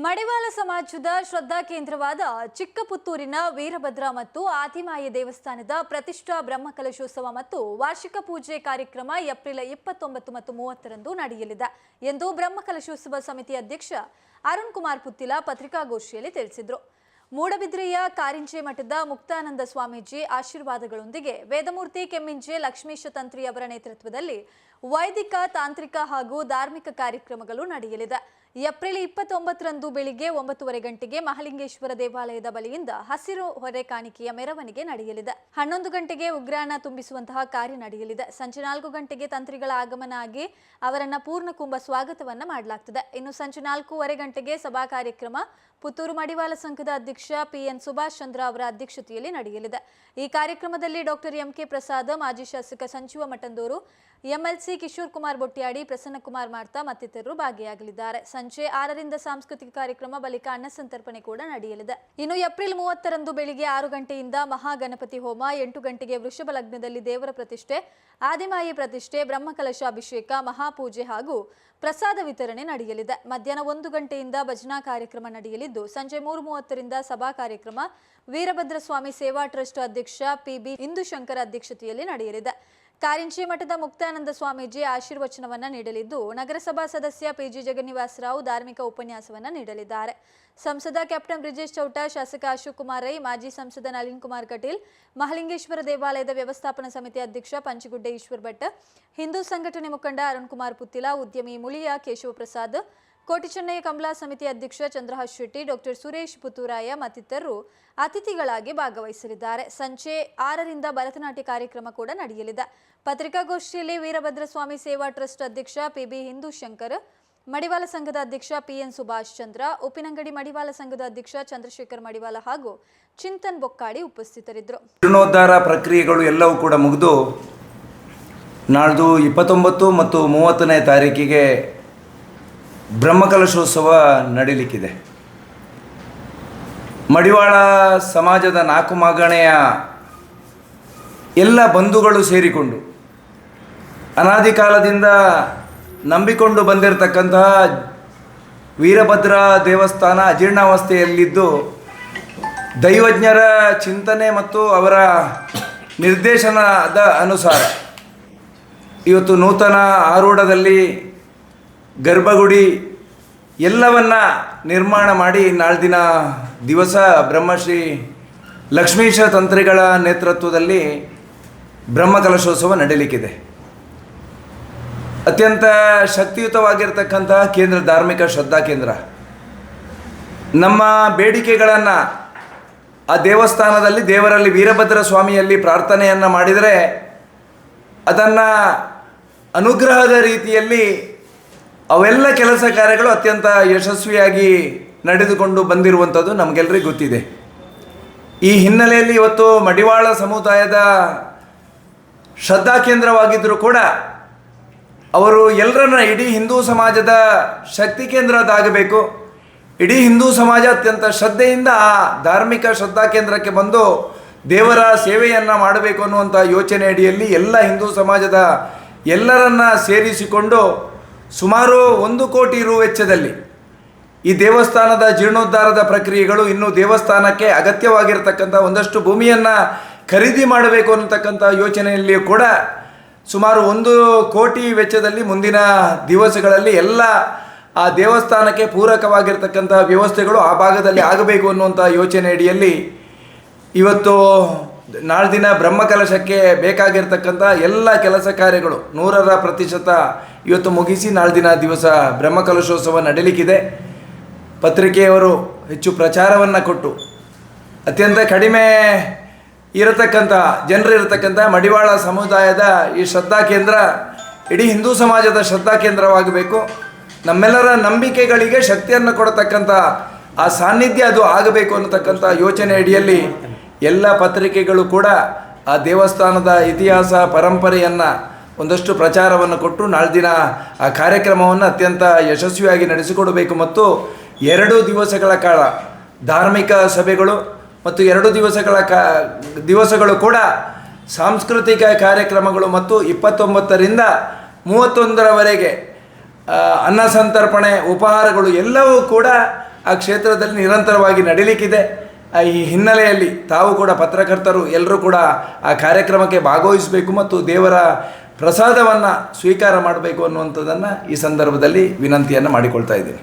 ಮಡಿವಾಳ ಸಮಾಜದ ಶ್ರದ್ಧಾ ಕೇಂದ್ರವಾದ ಚಿಕ್ಕಪುತ್ತೂರಿನ ವೀರಭದ್ರ ಮತ್ತು ಆದಿಮಾಯಿ ದೇವಸ್ಥಾನದ ಪ್ರತಿಷ್ಠಾ ಬ್ರಹ್ಮಕಲಶೋತ್ಸವ ಮತ್ತು ವಾರ್ಷಿಕ ಪೂಜೆ ಕಾರ್ಯಕ್ರಮ ಏಪ್ರಿಲ್ 29 ಮತ್ತು 30ರಂದು ನಡೆಯಲಿದೆ ಎಂದು ಬ್ರಹ್ಮಕಲಶೋತ್ಸವ ಸಮಿತಿ ಅಧ್ಯಕ್ಷ ಅರುಣ್ ಕುಮಾರ್ ಪುತ್ತಿಲ ಪತ್ರಿಕಾಗೋಷ್ಠಿಯಲ್ಲಿ ತಿಳಿಸಿದರು. ಮೂಡಬಿದ್ರೆಯ ಕಾರಿಂಜೆ ಮಠದ ಮುಕ್ತಾನಂದ ಸ್ವಾಮೀಜಿ ಆಶೀರ್ವಾದಗಳೊಂದಿಗೆ ವೇದಮೂರ್ತಿ ಕೆಮ್ಮಿಂಜೆ ಲಕ್ಷ್ಮೀಶ ತಂತ್ರಿ ಅವರ ನೇತೃತ್ವದಲ್ಲಿ ವೈದಿಕ ತಾಂತ್ರಿಕ ಹಾಗೂ ಧಾರ್ಮಿಕ ಕಾರ್ಯಕ್ರಮಗಳು ನಡೆಯಲಿದೆ. ಏಪ್ರಿಲ್ 29ರಂದು ಬೆಳಿಗ್ಗೆ 9:30 ಗಂಟೆಗೆ ಮಹಾಲಿಂಗೇಶ್ವರ ದೇವಾಲಯದ ಬಳಿಯಿಂದ ಹಸಿರು ಹೊರೆ ಕಾಣಿಕೆಯ ಮೆರವಣಿಗೆ ನಡೆಯಲಿದೆ. 11 ಗಂಟೆಗೆ ಉಗ್ರಾಣ ತುಂಬಿಸುವಂತಹ ಕಾರ್ಯ ನಡೆಯಲಿದೆ. ಸಂಜೆ 4 ಗಂಟೆಗೆ ತಂತ್ರಿಗಳ ಆಗಮನ ಆಗಿ ಅವರನ್ನ ಪೂರ್ಣ ಕುಂಭ ಸ್ವಾಗತವನ್ನ ಮಾಡಲಾಗುತ್ತದೆ. ಇನ್ನು ಸಂಜೆ 4:15 ಗಂಟೆಗೆ ಸಭಾ ಕಾರ್ಯಕ್ರಮ ಪುತ್ತೂರು ಮಡಿವಾಳ ಸಂಘದ ಅಧ್ಯಕ್ಷ ಪಿಎನ್ ಸುಭಾಷ್ ಚಂದ್ರ ಅವರ ಅಧ್ಯಕ್ಷತೆಯಲ್ಲಿ ನಡೆಯಲಿದೆ. ಈ ಕಾರ್ಯಕ್ರಮದಲ್ಲಿ ಡಾಕ್ಟರ್ ಎಂಕೆ ಪ್ರಸಾದ್, ಮಾಜಿ ಶಾಸಕ ಸಂಜೀವ ಮಠಂದೂರು, ಎಂಎಲ್ಸಿ ಕಿಶೋರ್ ಕುಮಾರ್ ಬೊಟ್ಯಾಡಿ, ಪ್ರಸನ್ನ ಕುಮಾರ್ ಮಾರ್ತಾ ಮತ್ತಿತರರು ಭಾಗಿಯಾಗಲಿದ್ದಾರೆ. ಸಂಜೆ 6ರಿಂದ ಸಾಂಸ್ಕೃತಿಕ ಕಾರ್ಯಕ್ರಮ, ಬಳಿಕ ಅನ್ನಸಂತರ್ಪಣೆ ಕೂಡ ನಡೆಯಲಿದೆ. ಇನ್ನು ಏಪ್ರಿಲ್ 30ರಂದು ಬೆಳಿಗ್ಗೆ 6 ಗಂಟೆಯಿಂದ ಮಹಾಗಣಪತಿ ಹೋಮ, 8 ಗಂಟೆಗೆ ವೃಷಭ ಲಗ್ನದಲ್ಲಿ ದೇವರ ಪ್ರತಿಷ್ಠೆ, ಆದಿಮಾಯಿ ಪ್ರತಿಷ್ಠೆ, ಬ್ರಹ್ಮಕಲಶಾಭಿಷೇಕ, ಮಹಾಪೂಜೆ ಹಾಗೂ ಪ್ರಸಾದ ವಿತರಣೆ ನಡೆಯಲಿದೆ. ಮಧ್ಯಾಹ್ನ 1 ಗಂಟೆಯಿಂದ ಭಜನಾ ಕಾರ್ಯಕ್ರಮ ನಡೆಯಲಿದ್ದು, ಸಂಜೆ 3:30ರಿಂದ ಸಭಾ ಕಾರ್ಯಕ್ರಮ ವೀರಭದ್ರ ಸ್ವಾಮಿ ಸೇವಾ ಟ್ರಸ್ಟ್ ಅಧ್ಯಕ್ಷ ಪಿಬಿ ಇಂದುಶಂಕರ್ ಅಧ್ಯಕ್ಷತೆಯಲ್ಲಿ ನಡೆಯಲಿದೆ. ಕಾರಿಂಜೆ ಮಠದ ಮುಕ್ತಾನಂದ ಸ್ವಾಮೀಜಿ ಆಶೀರ್ವಚನವನ್ನ ನೀಡಲಿದ್ದು, ನಗರಸಭಾ ಸದಸ್ಯ ಪಿಜಿ ಜಗನ್ನಿವಾಸರಾವ್ ಧಾರ್ಮಿಕ ಉಪನ್ಯಾಸವನ್ನ ನೀಡಲಿದ್ದಾರೆ. ಸಂಸದ ಕ್ಯಾಪ್ಟನ್ ಬ್ರಿಜೇಶ್ ಚೌಟ, ಶಾಸಕ ಅಶೋಕ್ ಕುಮಾರ್ ರೈ, ಮಾಜಿ ಸಂಸದ ನಳಿನ್ ಕುಮಾರ್ ಕಟೀಲ್, ಮಹಾಲಿಂಗೇಶ್ವರ ದೇವಾಲಯದ ವ್ಯವಸ್ಥಾಪನಾ ಸಮಿತಿ ಅಧ್ಯಕ್ಷ ಪಂಚಗುಡ್ಡೆ ಈಶ್ವರ್ ಭಟ್, ಹಿಂದೂ ಸಂಘಟನೆ ಮುಖಂಡ ಅರುಣ್ ಕುಮಾರ್ ಪುತ್ತಿಲ, ಉದ್ಯಮಿ ಮುಳಿಯ ಕೇಶವ ಪ್ರಸಾದ್, ಕೋಟಿ ಚೆನ್ನಯ್ಯ ಕಮಲಾ ಸಮಿತಿ ಅಧ್ಯಕ್ಷ ಚಂದ್ರಹಾಸ್ ಶೆಟ್ಟಿ, ಡಾಕ್ಟರ್ ಸುರೇಶ್ ಪುತ್ತೂರಾಯ ಮತ್ತಿತರರು ಅತಿಥಿಗಳಾಗಿ ಭಾಗವಹಿಸಲಿದ್ದಾರೆ. ಸಂಜೆ 6ರಿಂದ ಭರತನಾಟ್ಯ ಕಾರ್ಯಕ್ರಮ ಕೂಡ ನಡೆಯಲಿದೆ. ಪತ್ರಿಕಾಗೋಷ್ಠಿಯಲ್ಲಿ ವೀರಭದ್ರ ಸ್ವಾಮಿ ಸೇವಾ ಟ್ರಸ್ಟ್ ಅಧ್ಯಕ್ಷ ಪಿಬಿ ಹಿಂದೂ ಶಂಕರ್, ಮಡಿವಾಳ ಸಂಘದ ಅಧ್ಯಕ್ಷ ಪಿಎನ್ ಸುಭಾಷ್ ಚಂದ್ರ, ಉಪ್ಪಿನಂಗಡಿ ಮಡಿವಾಳ ಸಂಘದ ಅಧ್ಯಕ್ಷ ಚಂದ್ರಶೇಖರ್ ಮಡಿವಾಳ ಹಾಗೂ ಚಿಂತನ್ ಬೊಕ್ಕಾಡಿ ಉಪಸ್ಥಿತರಿದ್ದರು. ಜೀರ್ಣೋದ್ಧಾರ ಪ್ರಕ್ರಿಯೆಗಳು ಎಲ್ಲವೂ ಕೂಡ ಮುಗಿದು ನಾಳ್ದು 29 ಮತ್ತು 30ನೇ ತಾರೀಕಿಗೆ ಬ್ರಹ್ಮಕಲಶೋತ್ಸವ ನಡೀಲಿಕ್ಕಿದೆ. ಮಡಿವಾಳ ಸಮಾಜದ 4 ಮಾಗಣೆಯ ಎಲ್ಲ ಬಂಧುಗಳು ಸೇರಿಕೊಂಡು ಅನಾದಿ ಕಾಲದಿಂದ ನಂಬಿಕೊಂಡು ಬಂದಿರತಕ್ಕಂತಹ ವೀರಭದ್ರ ದೇವಸ್ಥಾನ ಅಜೀರ್ಣಾವಸ್ಥೆಯಲ್ಲಿದ್ದು, ದೈವಜ್ಞರ ಚಿಂತನೆ ಮತ್ತು ಅವರ ನಿರ್ದೇಶನದ ಅನುಸಾರ ಇವತ್ತು ನೂತನ ಆರೂಢದಲ್ಲಿ ಗರ್ಭಗುಡಿ ಎಲ್ಲವನ್ನ ನಿರ್ಮಾಣ ಮಾಡಿ ನಾಳ್ದಿನ ದಿವಸ ಬ್ರಹ್ಮಶ್ರೀ ಲಕ್ಷ್ಮೀಶ ತಂತ್ರಿಗಳ ನೇತೃತ್ವದಲ್ಲಿ ಬ್ರಹ್ಮಕಲಶೋತ್ಸವ ನಡೀಲಿಕ್ಕಿದೆ. ಅತ್ಯಂತ ಶಕ್ತಿಯುತವಾಗಿರ್ತಕ್ಕಂತಹ ಕೇಂದ್ರ, ಧಾರ್ಮಿಕ ಶ್ರದ್ಧಾ ಕೇಂದ್ರ. ನಮ್ಮ ಬೇಡಿಕೆಗಳನ್ನು ಆ ದೇವಸ್ಥಾನದಲ್ಲಿ ದೇವರಲ್ಲಿ ವೀರಭದ್ರ ಸ್ವಾಮಿಯಲ್ಲಿ ಪ್ರಾರ್ಥನೆಯನ್ನು ಮಾಡಿದರೆ ಅದನ್ನು ಅನುಗ್ರಹದ ರೀತಿಯಲ್ಲಿ ಅವೆಲ್ಲ ಕೆಲಸ ಕಾರ್ಯಗಳು ಅತ್ಯಂತ ಯಶಸ್ವಿಯಾಗಿ ನಡೆದುಕೊಂಡು ಬಂದಿರುವಂಥದ್ದು ನಮಗೆಲ್ಲರಿಗೂ ಗೊತ್ತಿದೆ. ಈ ಹಿನ್ನೆಲೆಯಲ್ಲಿ ಇವತ್ತು ಮಡಿವಾಳ ಸಮುದಾಯದ ಶ್ರದ್ಧಾ ಕೇಂದ್ರವಾಗಿದ್ದರೂ ಕೂಡ ಅವರು ಎಲ್ಲರನ್ನ ಇಡೀ ಹಿಂದೂ ಸಮಾಜದ ಶಕ್ತಿ ಕೇಂದ್ರದಾಗಬೇಕು, ಇಡೀ ಹಿಂದೂ ಸಮಾಜ ಅತ್ಯಂತ ಶ್ರದ್ಧೆಯಿಂದ ಆ ಧಾರ್ಮಿಕ ಶ್ರದ್ಧಾ ಕೇಂದ್ರಕ್ಕೆ ಬಂದು ದೇವರ ಸೇವೆಯನ್ನು ಮಾಡಬೇಕು ಅನ್ನುವಂಥ ಯೋಚನೆ ಅಡಿಯಲ್ಲಿ ಎಲ್ಲ ಹಿಂದೂ ಸಮಾಜದ ಎಲ್ಲರನ್ನ ಸೇರಿಸಿಕೊಂಡು ಸುಮಾರು 1 ಕೋಟಿ ರು ವೆಚ್ಚದಲ್ಲಿ ಈ ದೇವಸ್ಥಾನದ ಜೀರ್ಣೋದ್ಧಾರದ ಪ್ರಕ್ರಿಯೆಗಳು, ಇನ್ನು ದೇವಸ್ಥಾನಕ್ಕೆ ಅಗತ್ಯವಾಗಿರತಕ್ಕಂಥ ಒಂದಷ್ಟು ಭೂಮಿಯನ್ನು ಖರೀದಿ ಮಾಡಬೇಕು ಅನ್ನತಕ್ಕಂಥ ಯೋಚನೆಯಲ್ಲಿಯೂ ಕೂಡ ಸುಮಾರು 1 ಕೋಟಿ ವೆಚ್ಚದಲ್ಲಿ ಮುಂದಿನ ದಿವಸಗಳಲ್ಲಿ ಎಲ್ಲ ಆ ದೇವಸ್ಥಾನಕ್ಕೆ ಪೂರಕವಾಗಿರ್ತಕ್ಕಂಥ ವ್ಯವಸ್ಥೆಗಳು ಆ ಭಾಗದಲ್ಲಿ ಆಗಬೇಕು ಅನ್ನುವಂಥ ಯೋಚನೆ ಅಡಿಯಲ್ಲಿ ಇವತ್ತು ನಾಳ್ದಿನ ಬ್ರಹ್ಮಕಲಶಕ್ಕೆ ಬೇಕಾಗಿರ್ತಕ್ಕಂಥ ಎಲ್ಲ ಕೆಲಸ ಕಾರ್ಯಗಳು 100% ಇವತ್ತು ಮುಗಿಸಿ ನಾಳ್ದಿನ ದಿವಸ ಬ್ರಹ್ಮಕಲಶೋತ್ಸವ ನಡೀಲಿಕ್ಕಿದೆ. ಪತ್ರಿಕೆಯವರು ಹೆಚ್ಚು ಪ್ರಚಾರವನ್ನು ಕೊಟ್ಟು ಅತ್ಯಂತ ಕಡಿಮೆ ಇರತಕ್ಕಂಥ ಜನರಿರತಕ್ಕಂಥ ಮಡಿವಾಳ ಸಮುದಾಯದ ಈ ಶ್ರದ್ಧಾ ಕೇಂದ್ರ ಇಡೀ ಹಿಂದೂ ಸಮಾಜದ ಶ್ರದ್ಧಾ ಕೇಂದ್ರವಾಗಬೇಕು, ನಮ್ಮೆಲ್ಲರ ನಂಬಿಕೆಗಳಿಗೆ ಶಕ್ತಿಯನ್ನು ಕೊಡತಕ್ಕಂಥ ಆ ಸಾನ್ನಿಧ್ಯ ಅದು ಆಗಬೇಕು ಅನ್ನತಕ್ಕಂಥ ಯೋಚನೆ ಅಡಿಯಲ್ಲಿ ಎಲ್ಲ ಪತ್ರಿಕೆಗಳು ಕೂಡ ಆ ದೇವಸ್ಥಾನದ ಇತಿಹಾಸ ಪರಂಪರೆಯನ್ನು ಒಂದಷ್ಟು ಪ್ರಚಾರವನ್ನು ಕೊಟ್ಟು ನಾಳ್ದಿನ ಆ ಕಾರ್ಯಕ್ರಮವನ್ನು ಅತ್ಯಂತ ಯಶಸ್ವಿಯಾಗಿ ನಡೆಸಿಕೊಡಬೇಕು ಮತ್ತು 2 ದಿವಸಗಳ ಕಾಲ ಧಾರ್ಮಿಕ ಸಭೆಗಳು ಮತ್ತು 2 ದಿವಸಗಳು ಕೂಡ ಸಾಂಸ್ಕೃತಿಕ ಕಾರ್ಯಕ್ರಮಗಳು ಮತ್ತು 29ರಿಂದ 31ರವರೆಗೆ ಅನ್ನ ಸಂತರ್ಪಣೆ, ಉಪಹಾರಗಳು ಎಲ್ಲವೂ ಕೂಡ ಆ ಕ್ಷೇತ್ರದಲ್ಲಿ ನಿರಂತರವಾಗಿ ನಡೀಲಿಕ್ಕಿದೆ. ಈ ಹಿನ್ನೆಲೆಯಲ್ಲಿ ತಾವು ಕೂಡ ಪತ್ರಕರ್ತರು ಎಲ್ಲರೂ ಕೂಡ ಆ ಕಾರ್ಯಕ್ರಮಕ್ಕೆ ಭಾಗವಹಿಸಬೇಕು ಮತ್ತು ದೇವರ ಪ್ರಸಾದವನ್ನು ಸ್ವೀಕಾರ ಮಾಡಬೇಕು ಅನ್ನುವಂಥದ್ದನ್ನು ಈ ಸಂದರ್ಭದಲ್ಲಿ ವಿನಂತಿಯನ್ನು ಮಾಡಿಕೊಳ್ತಾ ಇದ್ದೀನಿ.